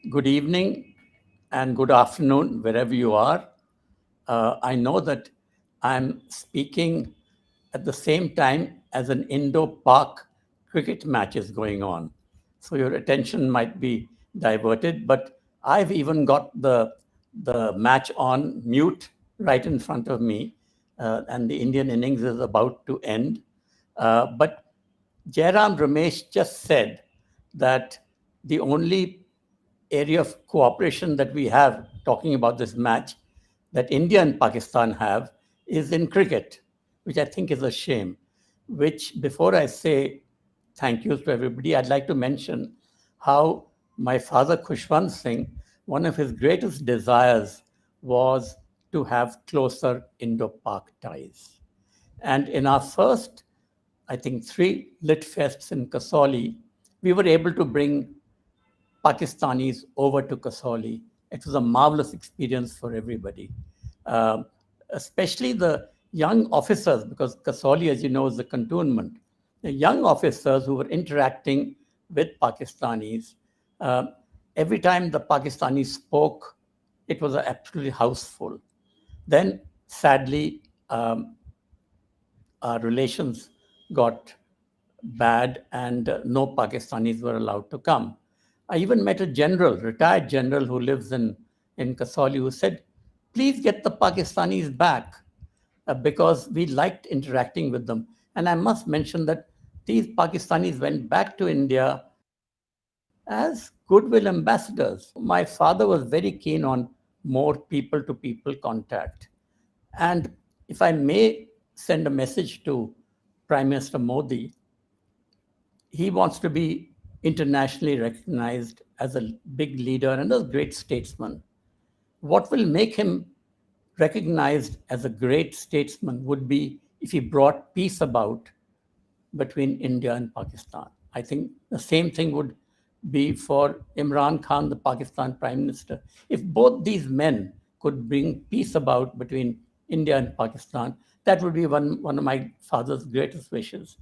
Good evening and good afternoon, wherever you are. I know that I'm speaking at the same time as an Indo-Pak cricket match is going on. So your attention might be diverted, but I've even got the match on mute right in front of me, and the Indian innings is about to end. But Jairam Ramesh just said that the only area of cooperation that we have, talking about this match, that India and Pakistan have, is in cricket, which I think is a shame. Which, before I say thank yous to everybody, I'd like to mention how my father, Khushwant Singh, one of his greatest desires was to have closer Indo Pak ties. And in our first, I think, three lit fests in Kasoli, we were able to bring Pakistanis over to Kasoli. It was a marvelous experience for everybody, uh, especially the young officers, because Kasoli, as you know, is a cantonment. The young officers who were interacting with Pakistanis, uh, every time the Pakistanis spoke, it was absolutely houseful. Then, sadly, our relations got bad and no Pakistanis were allowed to come. I even met a general, retired general who lives in Kasoli, who said, please get the Pakistanis back because we liked interacting with them. And I must mention that these Pakistanis went back to India as goodwill ambassadors. My father was very keen on more people to people contact. And if I may send a message to Prime Minister Modi, he wants to be internationally recognized as a big leader and a great statesman. What will make him recognized as a great statesman would be if he brought peace about between India and Pakistan. I think the same thing would be for Imran Khan, the Pakistan Prime Minister. If both these men could bring peace about between India and Pakistan, that would be one of my father's greatest wishes.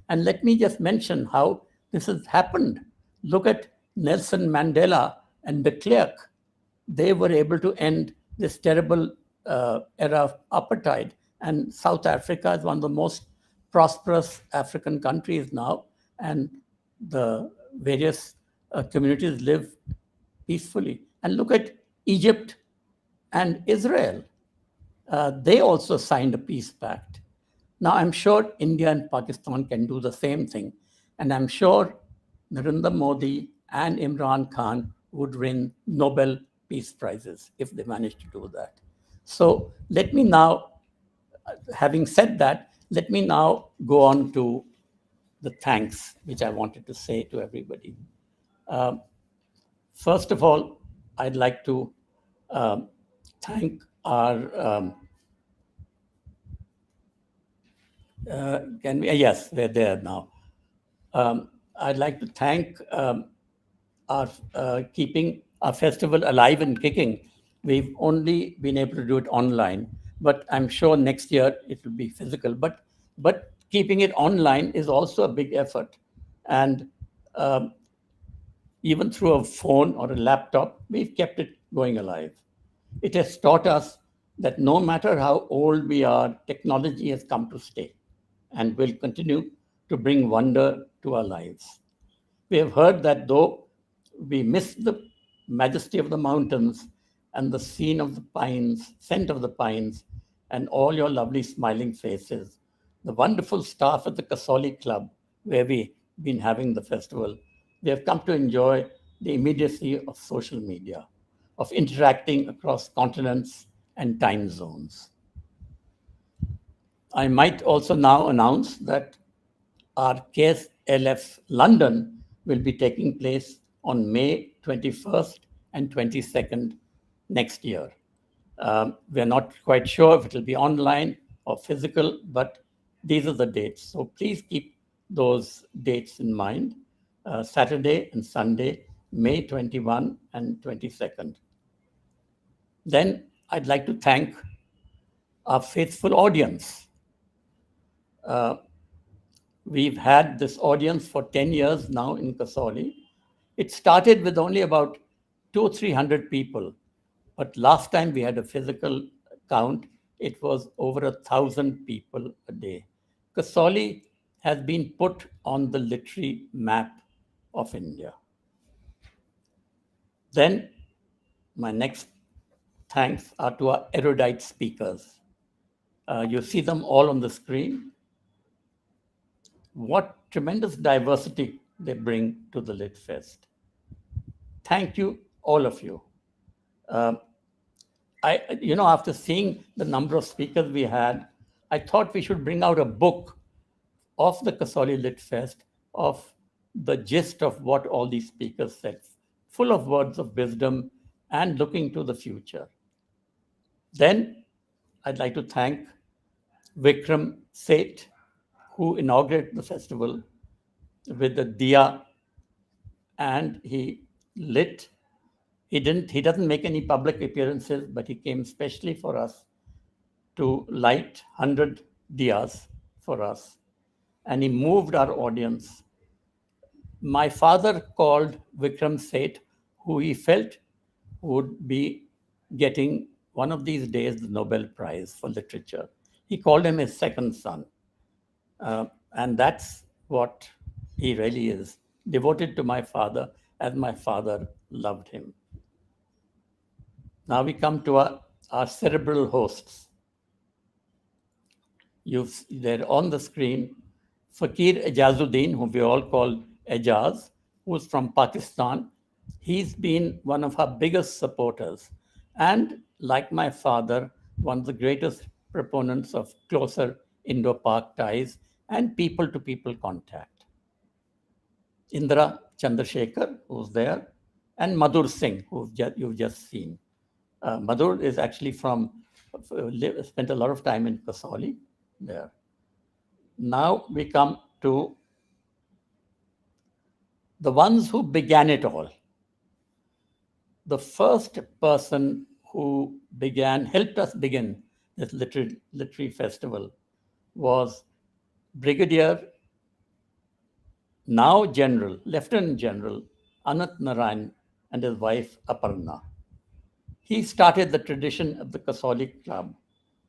And let me just mention how this has happened. Look at Nelson Mandela and de Klerk. They were able to end this terrible era of apartheid. And South Africa is one of the most prosperous African countries now. And the various communities live peacefully. And look at Egypt and Israel. They also signed a peace pact. Now, I'm sure India and Pakistan can do the same thing. And I'm sure Narendra Modi and Imran Khan would win Nobel Peace Prizes if they manage to do that. So let me now, having said that, let me now go on to the thanks which I wanted to say to everybody. Um, First of all, I'd like to thank our can we? Yes, we're there now. I'd like to thank our keeping our festival alive and kicking. We've only been able to do it online, but I'm sure next year it will be physical. But keeping it online is also a big effort, and um, even through a phone or a laptop, we've kept it going alive. It has taught us that no matter how old we are, technology has come to stay and will continue to bring wonder to our lives. We have heard that though we miss the majesty of the mountains and the scene of the pines, scent of the pines, and all your lovely smiling faces, the wonderful staff at the Kasoli Club, where we've been having the festival, we have come to enjoy the immediacy of social media, of interacting across continents and time zones. I might also now announce that our KSLF London will be taking place on May 21st and 22nd next year. We're not quite sure if it will be online or physical, but these are the dates. So please keep those dates in mind. Saturday and Sunday, May 21 and 22nd. Then I'd like to thank our faithful audience. Uh, We've had this audience for 10 years now in Kasoli. It started with only about 200-300 people. But last time we had a physical count, it was over 1,000 people a day. Kasoli has been put on the literary map of India. Then my next thanks are to our erudite speakers. You see them all on the screen. What tremendous diversity they bring to the Lit Fest. Thank you, all of you. After seeing the number of speakers we had, I thought we should bring out a book of the Kasoli Lit Fest, of the gist of what all these speakers said, full of words of wisdom and looking to the future. Then I'd like to thank Vikram Seth, who inaugurated the festival with the diya, and he lit. He doesn't make any public appearances, but he came specially for us to light 100 diyas for us. And he moved our audience. My father called Vikram Seth, who he felt would be getting one of these days the Nobel Prize for Literature. He called him his second son. And that's what he really is, devoted to my father as my father loved him. Now we come to our cerebral hosts. They're on the screen. Fakir Ejazuddin, whom we all call Ejaz, who's from Pakistan. He's been one of our biggest supporters. And like my father, one of the greatest proponents of closer Indo-Pak ties and people-to-people contact. Indra Chandrasekhar, who's there, and Madhur Singh, who you've just seen. Madhur is actually spent a lot of time in Kasoli there. Now we come to the ones who began it all. The first person who helped us begin this literary festival was Brigadier, now General, Lieutenant General Anant Narayan and his wife Aparna. He started the tradition of the Kasoli Club,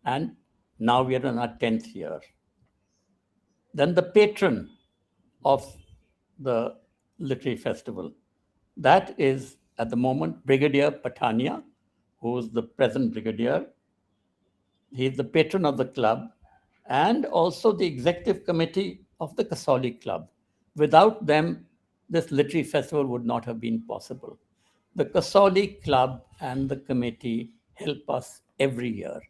and now we are in our 10th year. Then the patron of the literary festival, that is at the moment Brigadier Patania, who is the present brigadier. He is the patron of the club and also the executive committee of the Kasoli Club. Without them, this literary festival would not have been possible. The Kasoli Club and the committee help us every year.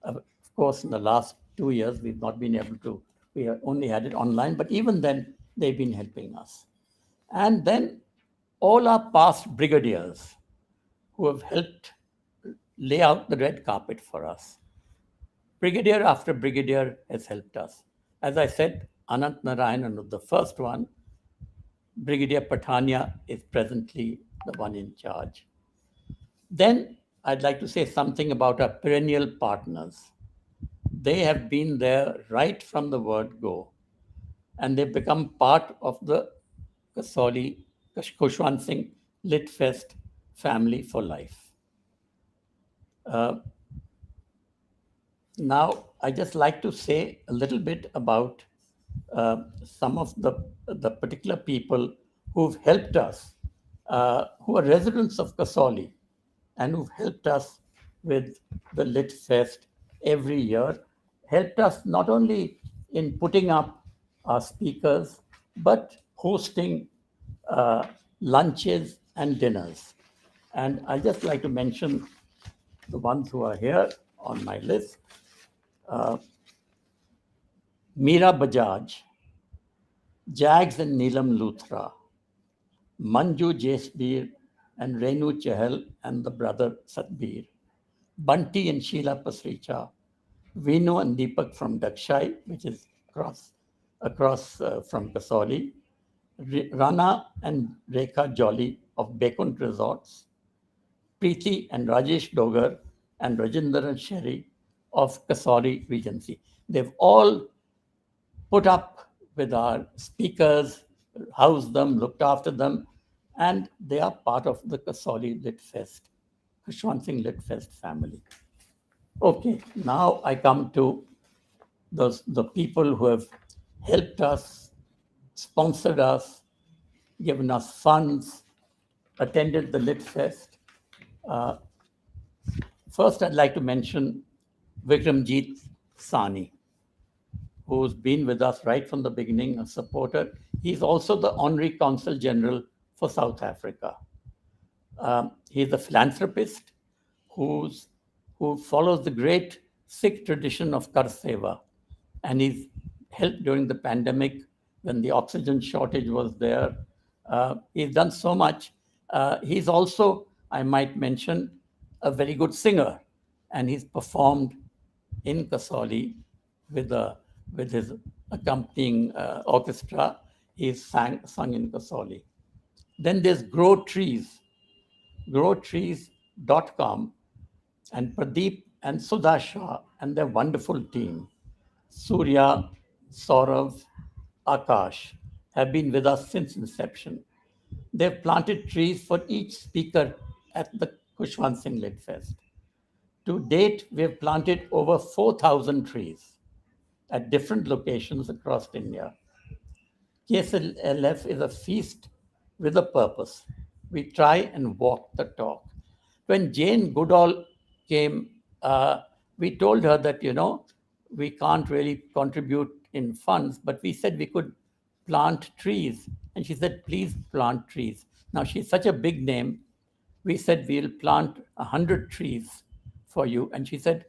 Of course, in the last 2 years, we've not been able to, we only had it online, but even then, they've been helping us. And then all our past brigadiers who have helped lay out the red carpet for us. Brigadier after brigadier has helped us. As I said, Anant Narayan was the first one. Brigadier Patania is presently the one in charge. Then I'd like to say something about our perennial partners. They have been there right from the word go, and they've become part of the Kasoli, Khushwant Singh Lit Fest family for life. Now, I just like to say a little bit about some of the particular people who've helped us, who are residents of Kasoli, and who've helped us with the Lit Fest every year, helped us not only in putting up our speakers, but hosting lunches and dinners. And I'd just like to mention the ones who are here on my list. Meera Bajaj, Jags and Neelam Luthra, Manju Jasbir and Renu Chahal and the brother Satbir, Bunty and Sheila Pasricha, Vinu and Deepak from Dakshai, which is across from Kasoli, Rana and Rekha Jolly of Bekunt Resorts, Preeti and Rajesh Dogar and Rajendran Sherry of Kasoli Regency. They've all put up with our speakers, housed them, looked after them, and they are part of the Kasoli Lit Fest, Khushwant Singh Lit Fest family. Okay, now I come to the people who have helped us, sponsored us, given us funds, attended the Lit Fest. First, I'd like to mention Vikramjit Sani, who's been with us right from the beginning, a supporter. He's also the Honorary Consul General for South Africa. He's a philanthropist who follows the great Sikh tradition of Kar Seva. And he's helped during the pandemic when the oxygen shortage was there. He's done so much. He's also, I might mention, a very good singer. And he's performed in Kasoli with, with his accompanying orchestra. He's sung in Kasoli. Then there's Grow Trees, growtrees.com, and Pradeep and Sudha Shah and their wonderful team, Surya, Saurav, Akash, have been with us since inception. They've planted trees for each speaker at the Khushwant Singh Lit Fest. To date, we have planted over 4,000 trees at different locations across India. KSLF is a feast with a purpose. We try and walk the talk. When Jane Goodall came, we told her that, we can't really contribute in funds, but we said we could plant trees. And she said, please plant trees. Now, she's such a big name. We said, we'll plant 100 trees for you. And she said,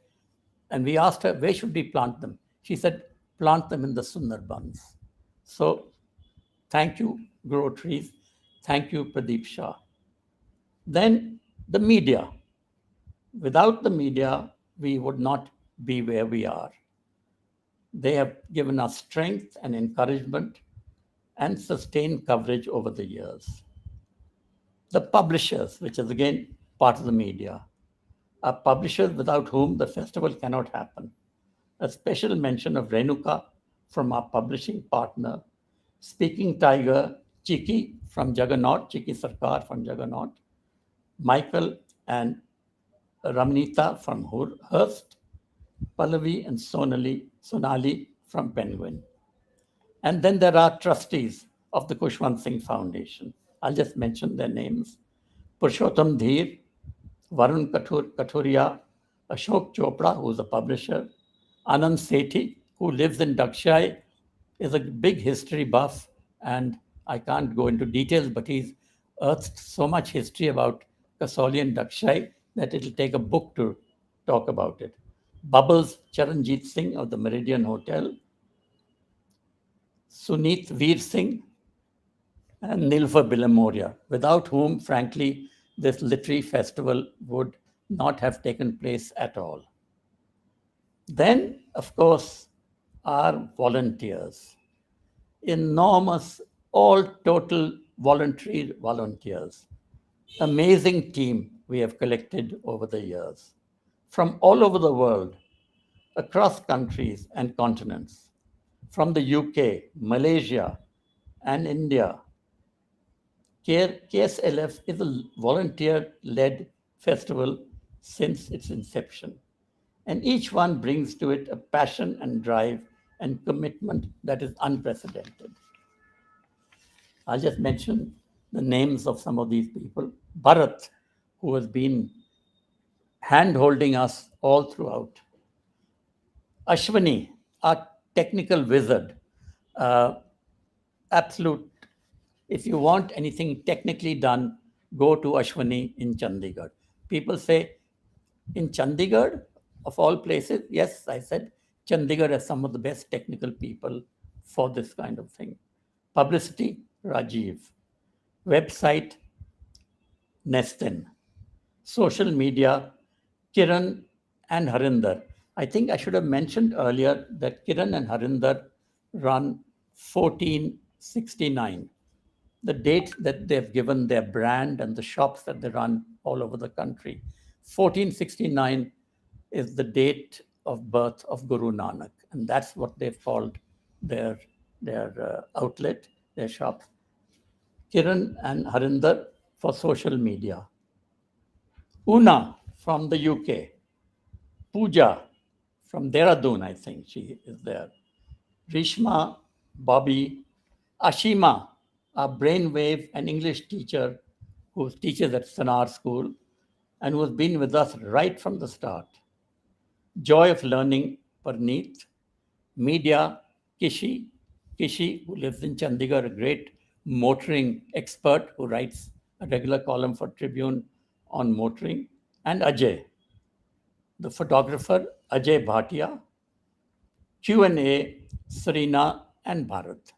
and we asked her, where should we plant them? She said, plant them in the Sundarbans. So thank you, Grow Trees. Thank you, Pradeep Shah. Then the media. Without the media, we would not be where we are. They have given us strength and encouragement and sustained coverage over the years. The publishers, which is again part of the media, are publishers without whom the festival cannot happen. A special mention of Renuka from our publishing partner, Speaking Tiger, Chiki from Juggernaut, Chiki Sarkar from Juggernaut, Michael and Ramnita from Hearst, Pallavi and Sonali from Penguin. And then there are trustees of the Khushwant Singh Foundation. I'll just mention their names. Purushottam Dheer, Varun Kathuria, Ashok Chopra, who's a publisher, Anand Sethi, who lives in Dakshai, is a big history buff, and I can't go into details, but he's earthed so much history about Kasoli and Dakshai that it'll take a book to talk about it. Bubbles Charanjit Singh of the Meridian Hotel, Suneet Veer Singh, and Nilfa Bilamoria, without whom, frankly, this literary festival would not have taken place at all. Then, of course, our volunteers. Enormous, all total voluntary volunteers. Amazing team we have collected over the years from all over the world, across countries and continents, from the UK, Malaysia, and India. KSLF is a volunteer-led festival since its inception, and each one brings to it a passion and drive and commitment that is unprecedented. I'll just mention the names of some of these people. Bharat, who has been hand-holding us all throughout. Ashwani, our technical wizard, absolute. If you want anything technically done, go to Ashwani in Chandigarh. People say, in Chandigarh, of all places, yes, I said, Chandigarh has some of the best technical people for this kind of thing. Publicity, Rajiv. Website, Nestin. Social media, Kiran and Harinder. I think I should have mentioned earlier that Kiran and Harinder run 1469, the date that they've given their brand and the shops that they run all over the country. 1469 is the date of birth of Guru Nanak, and that's what they've called their outlet, their shop. Kiran and Harinder for social media, Una from the UK, Pooja from Dehradun, I think she is there, Rishma, Bobby, Ashima, a brainwave and English teacher who teaches at Sanar School and who has been with us right from the start. Joy of Learning, Parneet, Media, Kishi, who lives in Chandigarh, a great motoring expert who writes a regular column for Tribune on motoring, and Ajay, the photographer Ajay Bhatia, Q&A, Serena and Bharat.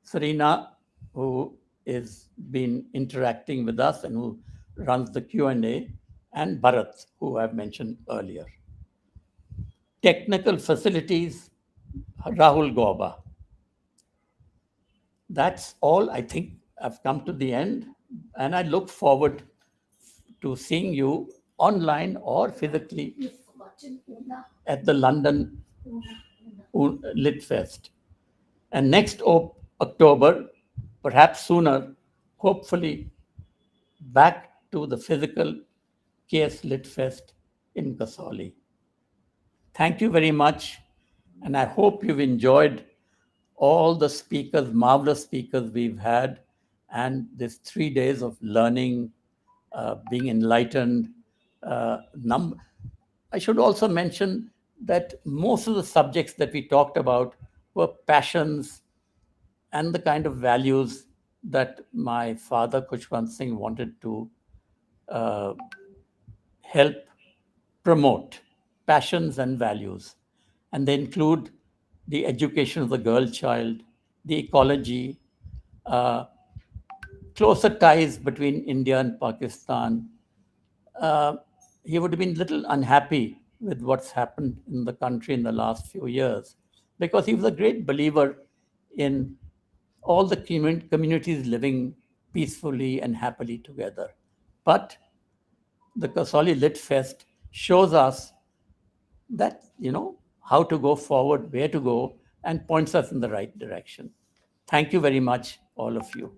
Serena, who is been interacting with us and who runs the Q&A, and Bharat, who I've mentioned earlier. Technical facilities, Rahul Gauba. That's all. I think I've come to the end, and I look forward to seeing you online or physically at the London Lit Fest. And next October, perhaps sooner, hopefully back to the physical KS Lit Fest in Kasauli. Thank you very much, and I hope you've enjoyed all the speakers, marvelous speakers we've had, and this 3 days of learning, being enlightened. I should also mention that most of the subjects that we talked about were passions and the kind of values that my father, Kushwant Singh, wanted to help promote, passions and values. And they include the education of the girl child, the ecology, closer ties between India and Pakistan. He would have been a little unhappy with what's happened in the country in the last few years because he was a great believer in all the communities living peacefully and happily together. But the Kasauli Lit Fest shows us that, how to go forward, where to go, and points us in the right direction. Thank you very much, all of you.